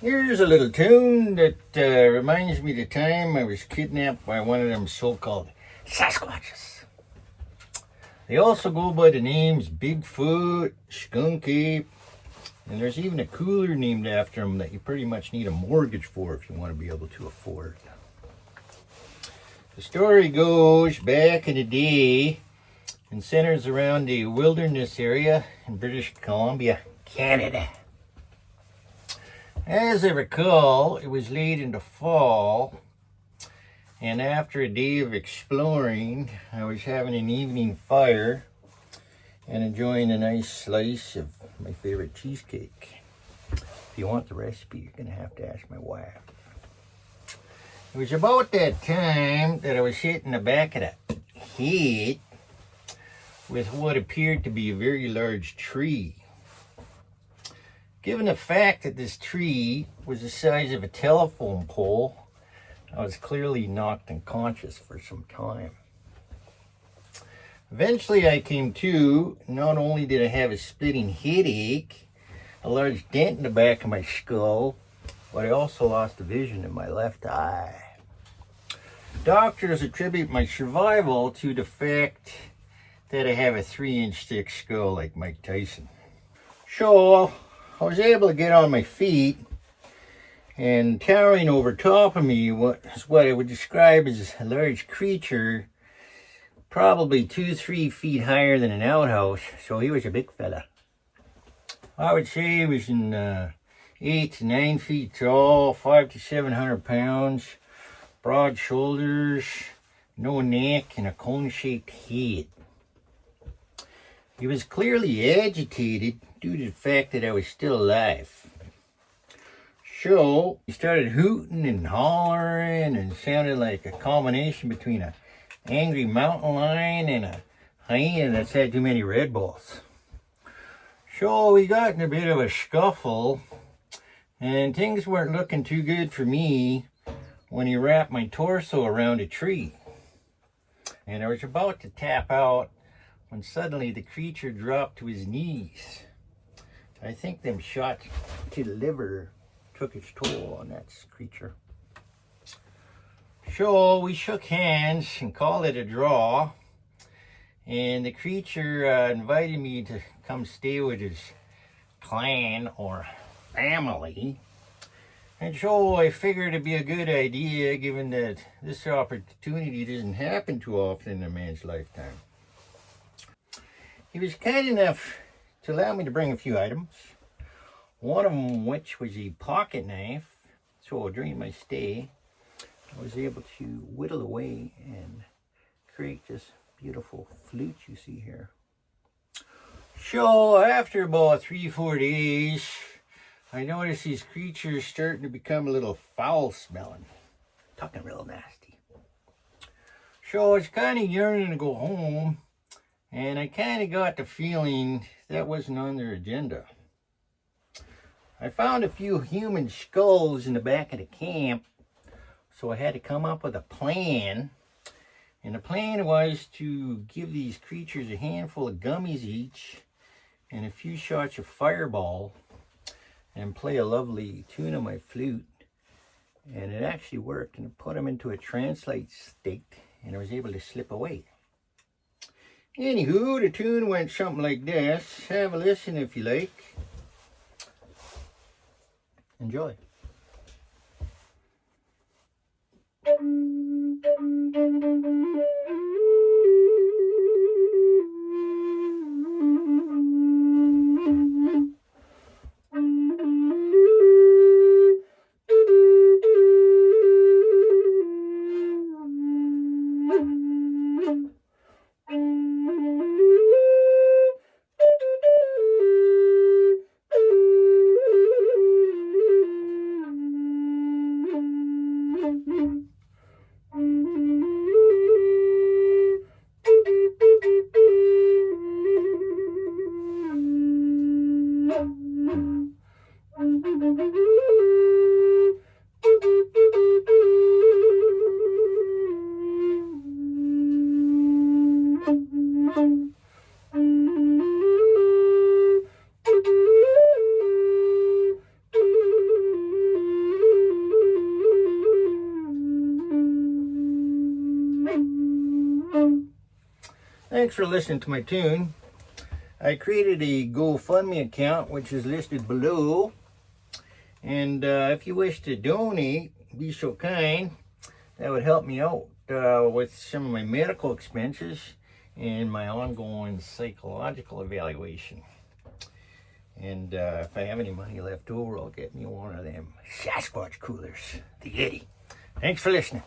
Here's a little tune that reminds me of the time I was kidnapped by one of them so-called Sasquatches. They also go by the names Bigfoot, Skunk Ape, and there's even a cooler named after them that you pretty much need a mortgage for if you want to be able to afford. The story goes back in the day and centers around the wilderness area in British Columbia, Canada. As I recall, it was late in the fall, and after a day of exploring, I was having an evening fire and enjoying a nice slice of my favorite cheesecake. If you want the recipe, you're going to have to ask my wife. It was about that time that I was hitting the back of the head with what appeared to be a very large tree. Given the fact that this tree was the size of a telephone pole, I was clearly knocked unconscious for some time. Eventually I came to. Not only did I have a splitting headache, a large dent in the back of my skull, but I also lost the vision in my left eye. Doctors attribute my survival to the fact that I have a 3-inch thick skull like Mike Tyson. So I was able to get on my feet, and towering over top of me was what I would describe as a large creature, probably 2-3 feet higher than an outhouse, so he was a big fella. I would say he was in 8 to 9 feet tall, 500 to 700 pounds, broad shoulders, no neck, and a cone-shaped head. He was clearly agitated due to the fact that I was still alive. So he started hooting and hollering and sounded like a combination between an angry mountain lion and a hyena that's had too many Red Bulls. So we got in a bit of a scuffle, and things weren't looking too good for me when he wrapped my torso around a tree. And I was about to tap out when suddenly the creature dropped to his knees. I think them shots to the liver took its toll on that creature. So we shook hands and called it a draw, and the creature invited me to come stay with his clan or family. And so I figured it'd be a good idea, given that this opportunity doesn't happen too often in a man's lifetime. He was kind enough to allow me to bring a few items, one of them which was a pocket knife. So during my stay, I was able to whittle away and create this beautiful flute you see here. So after about 3-4 days, I noticed these creatures starting to become a little foul smelling, talking real nasty. So I was kind of yearning to go home, and I kind of got the feeling that wasn't on their agenda. I found a few human skulls in the back of the camp, so I had to come up with a plan. And the plan was to give these creatures a handful of gummies each and a few shots of Fireball and play a lovely tune on my flute. And it actually worked, and it put them into a trance-like state, and I was able to slip away. Anywho, the tune went something like this. Have a listen if you like. Enjoy. thanks for listening to my tune. I created a GoFundMe account, which is listed below. And if you wish to donate, be so kind. That would help me out with some of my medical expenses and my ongoing psychological evaluation. And if I have any money left over, I'll get me one of them Sasquatch coolers, the Yeti. Thanks for listening.